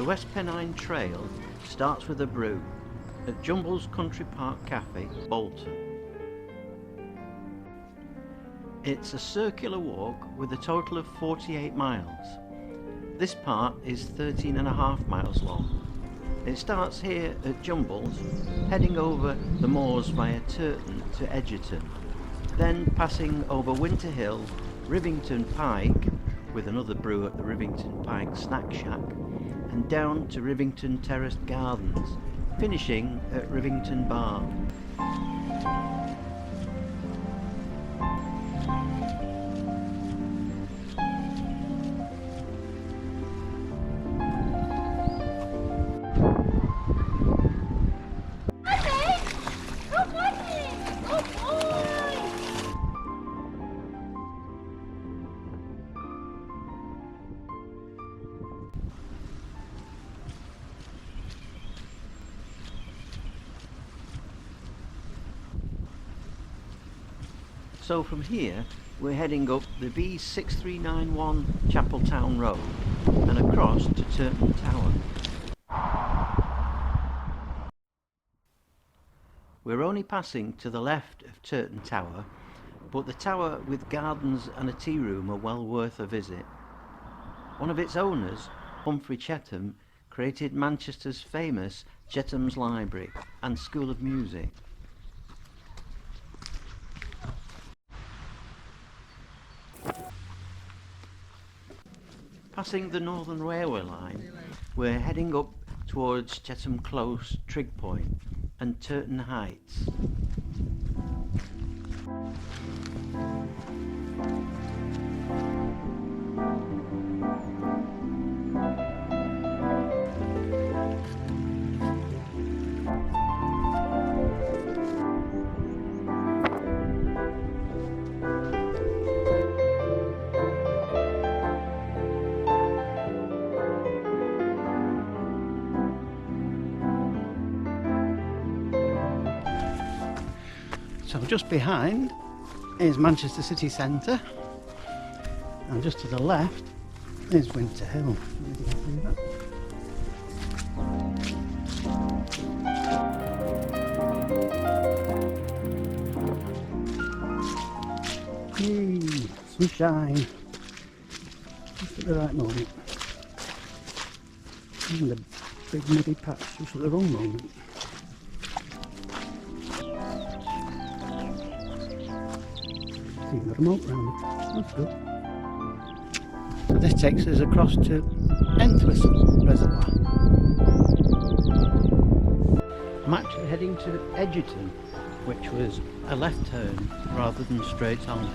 West Pennine Trail starts with a brew at Jumbles Country Park Cafe, Bolton. It's a circular walk with a total of 48 miles. This part is 13.5 miles long. It starts here at Jumbles, heading over the moors via Turton to Edgerton, then passing over Winter Hill, Rivington Pike, with another brew at the Rivington Pike Snack Shack, and down to Rivington Terraced Gardens, finishing at Rivington Bar. So from here we're heading up the B6391 Chapeltown Road and across to Turton Tower. We're only passing to the left of Turton Tower, but the tower with gardens and a tea room are well worth a visit. One of its owners, Humphrey Chetham, created Manchester's famous Chetham's Library and School of Music. Passing the Northern Railway line, we're heading up towards Chetham Close, Trig Point and Turton Heights. So just behind is Manchester City Centre, and just to the left is Winter Hill. Yay, sunshine, just at the right moment, and a big muddy patch just at the wrong moment. Even got a moat round it. That's good. So this takes us across to Reservoir. I'm actually heading to Edgerton, which was a left turn rather than straight on.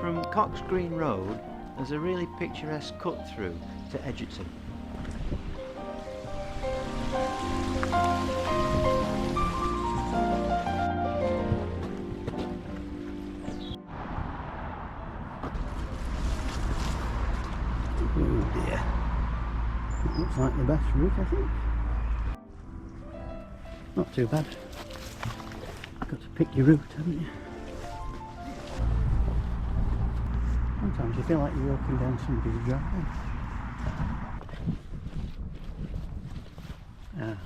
From Cox Green Road, there's a really picturesque cut through to Edgerton. Oh dear, that looks like the best route, I think. Not too bad. Got to pick your route, haven't you? Sometimes you feel like you're walking down somebody's driveway.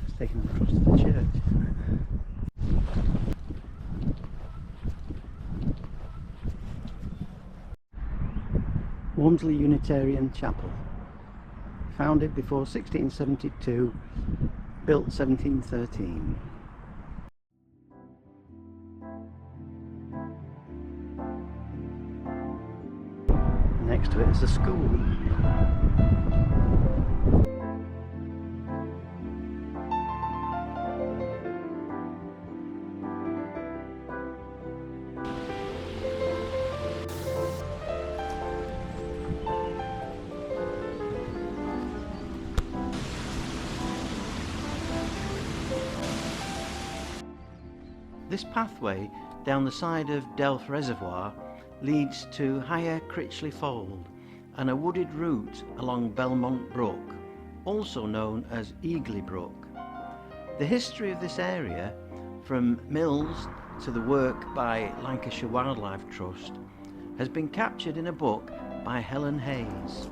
It's taking them across to the church. Walmsley Unitarian Chapel. Founded before 1672, built 1713. Next to it is a school. This pathway down the side of Delph Reservoir leads to Higher Critchley Fold and a wooded route along Belmont Brook, also known as Eagley Brook. The history of this area, from mills to the work by Lancashire Wildlife Trust has been captured in a book by Helen Hayes.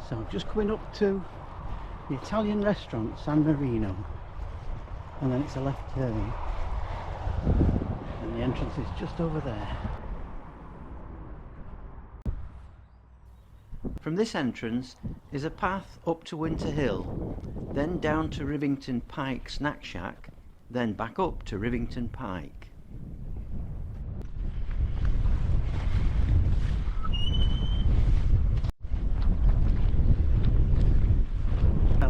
So just coming up to the Italian restaurant San Marino, and then it's a left turn, and the entrance is just over there. From this entrance is a path up to Winter Hill, then down to Rivington Pike Snack Shack, then back up to Rivington Pike.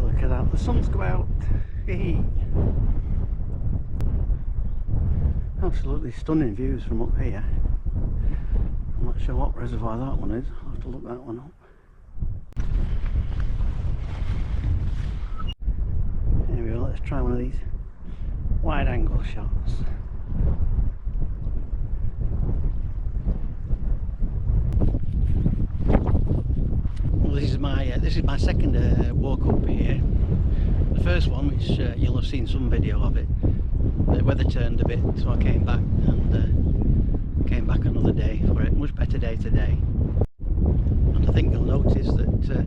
Look at that, the sun's come out. Absolutely stunning views from up here. I'm not sure what reservoir that one is, I'll have to look that one up. Here we go, let's try one of these wide angle shots. Well, this is my second walk up here. The first one, which you'll have seen some video of it, the weather turned a bit, so I came back and came back another day for it. Much better day today. And I think you'll notice that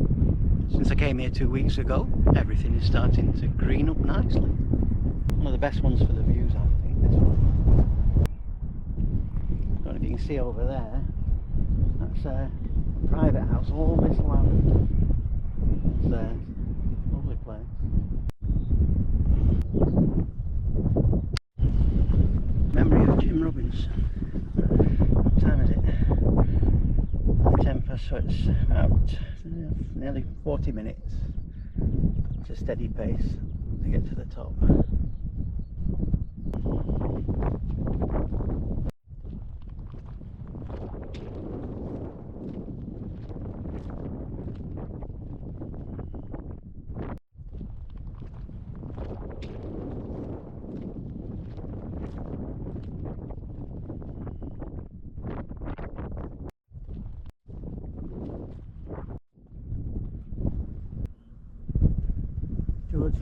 since I came here 2 weeks ago, everything is starting to green up nicely. One of the best ones for the views, I think, this one. I don't know if you can see over there, that's a private house, all this land. It's there. Lovely place. Memory of Jim Robinson. What time is it? 10 past, so it's about nearly 40 minutes. It's a steady pace to get to the top.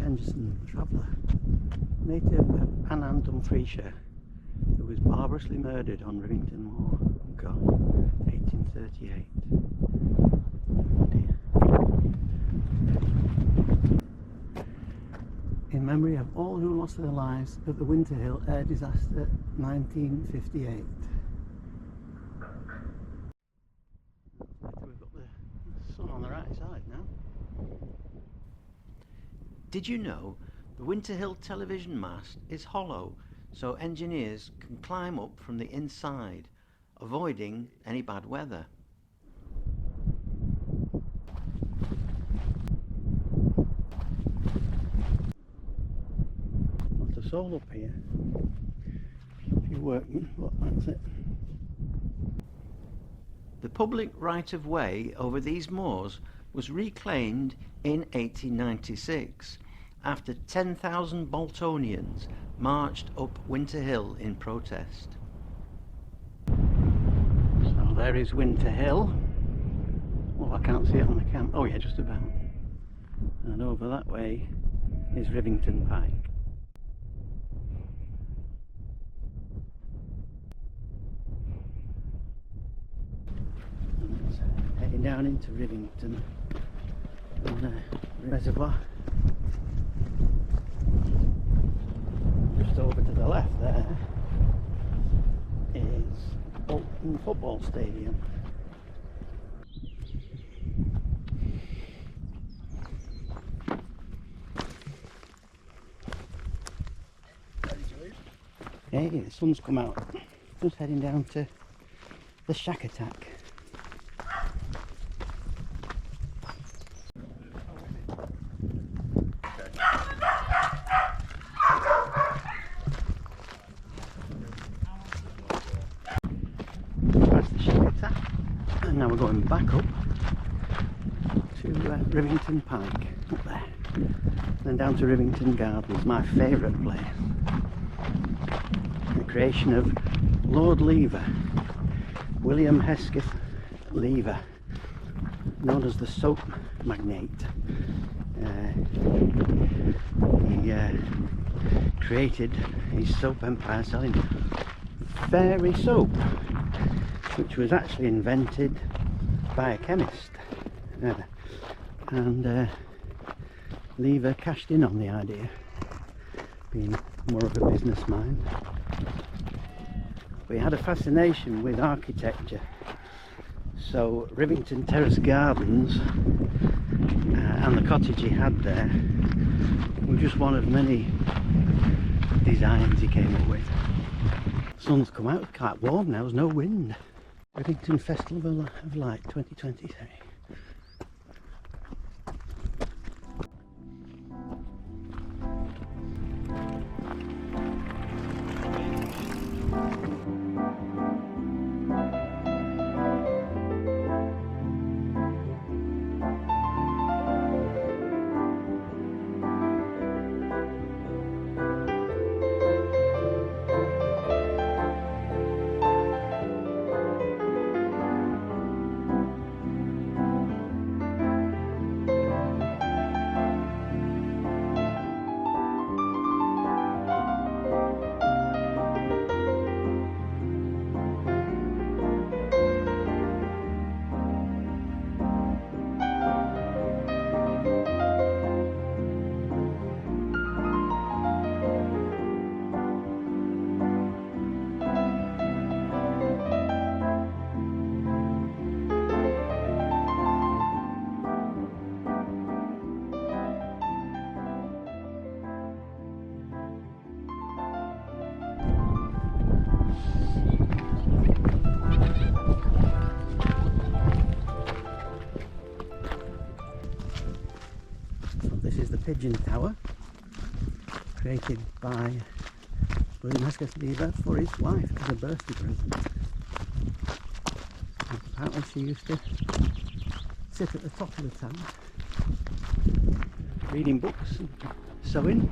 Edgerton, traveller, native of Pennine, Dumfriesshire, who was barbarously murdered on Rivington Moor. Oh God, 1838. Oh dear. In memory of all who lost their lives at the Winter Hill air disaster 1958. We've got the sun on the right side now. Did you know the Winter Hill television mast is hollow, so engineers can climb up from the inside, avoiding any bad weather? Lots of soul up here. A few workmen, but that's it. The public right-of-way over these moors was reclaimed in 1896 after 10,000 Boltonians marched up Winter Hill in protest. So there is Winter Hill. Well, I can't see it on the camera. Oh yeah, just about. And over that way is Rivington Pike. Heading down into Rivington on Reservoir. Just over to the left there is Bolton Football Stadium. Hey, the sun's come out. Just heading down to the Shack Attack. Past the Shack Attack, and now we're going back up to Rivington Pike, up there, then down to Rivington Gardens, my favourite place. The creation of Lord Lever, William Hesketh Lever, known as the soap magnate. He created his soap empire selling fairy soap, which was actually invented by a chemist, and Lever cashed in on the idea, being more of a business mind. But he had a fascination with architecture, so Rivington Terrace Gardens and the cottage he had there were just one of many designs he came up with. Sun's come out, it's quite warm now, there's no wind. Rivington Festival of Light 2023. This is the Turton Tower, created by William Hesketh Lever for his wife as a birthday present. And apparently she used to sit at the top of the tower, reading books and sewing.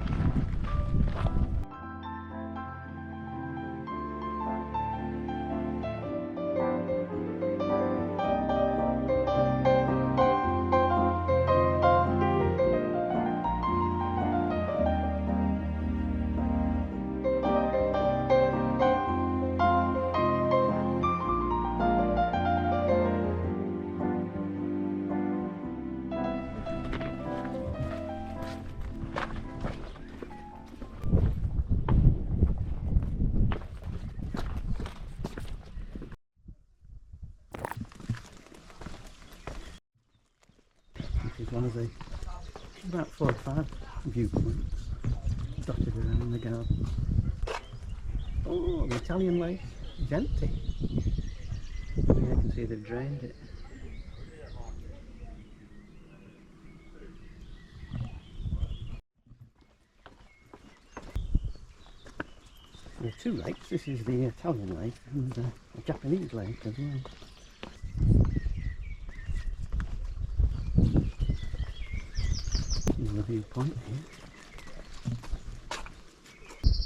Is one of the about 4 or 5 viewpoints dotted around the garden. Oh, the Italian lake is empty. Maybe I can see they've drained it. There are 2 lakes. This is the Italian lake and a Japanese lake as well. another viewpoint here.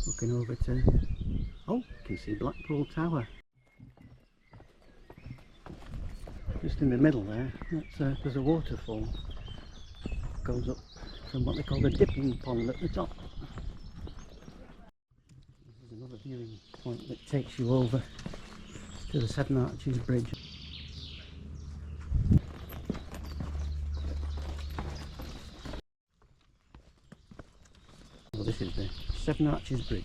Looking over to, oh, you can see Blackpool Tower. Just in the middle there, that's, there's a waterfall. Goes up from what they call the dipping pond at the top. There's another viewing point that takes you over to the Seven Arches Bridge. Well, this is the Seven Arches Bridge.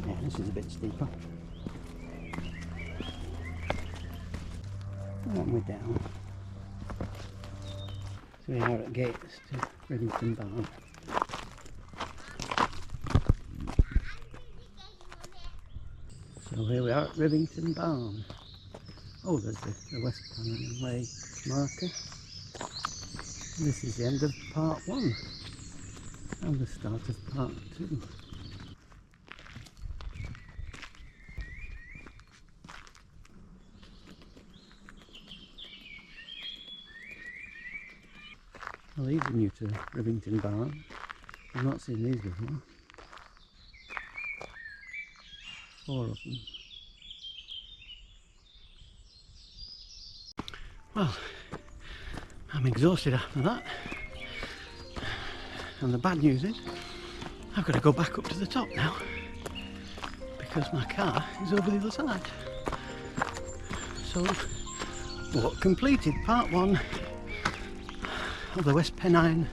Yeah, this is a bit steeper. And we're down. So we are at gates to Rivington Barn. So here we are at Rivington Barn. Oh, there's the West Pennine Way marker. And this is the end of part 1 and the start of part 2. Well, these are new to Rivington Barn. I've not seen these before. 4 of them. Well, I'm exhausted after that. And the bad news is, I've got to go back up to the top now. Because my car is over the other side. So, what completed part 1 of the West Pennine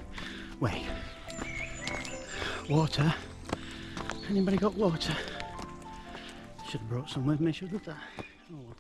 Way. Water. Anybody got water? Should have brought some with me, shouldn't I? Oh well.